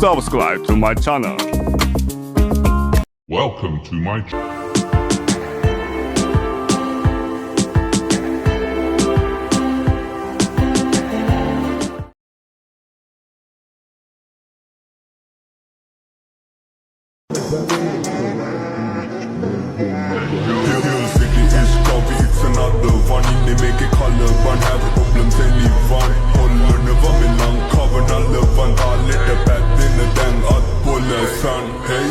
subscribe to my channel. Welcome to my channel. Hill City is coffee, it's another one. Inni make color one, have problems anyone. Håller nu vad vi lang, cover alla van. Alle det bättre den att bolla san. Hey,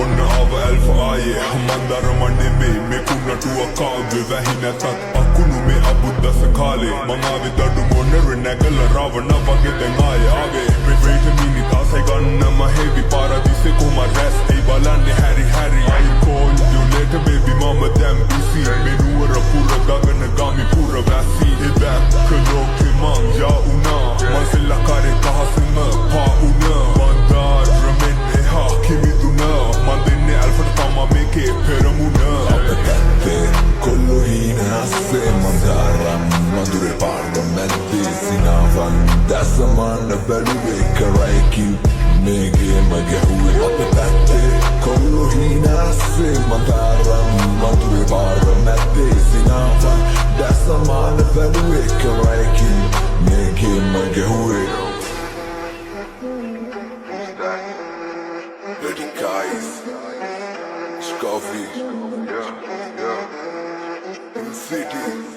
onna av alfa aye. Mandara manime, me kunna tua kave. Vähinä tak, akunu me abudda sakale. Mangavi dadu monere nagala ravana vageten aye ave. Wait a minute, asai ganna ma heavy paradise kuma rest. Ei balani Harry Harry, I'll call you later baby mama damn busy. Menura pura gagana gami pura vasi. Ibak kaloke man ja una. Man silla kare kahasima pa una. Bandar ramen eha kimi tuna. Man dinne alfa tama meke peramuna. Appetette, colorine asse mandara. Madure parlo metti sinavan. Dessa man bellu vecka raiki. Mege magahui appetette, colorine asse mandara. Madure parlo metti sinavan. Dessa man bellu vecka raiki. Mege magahui. Dirty guys, Scoffy, City.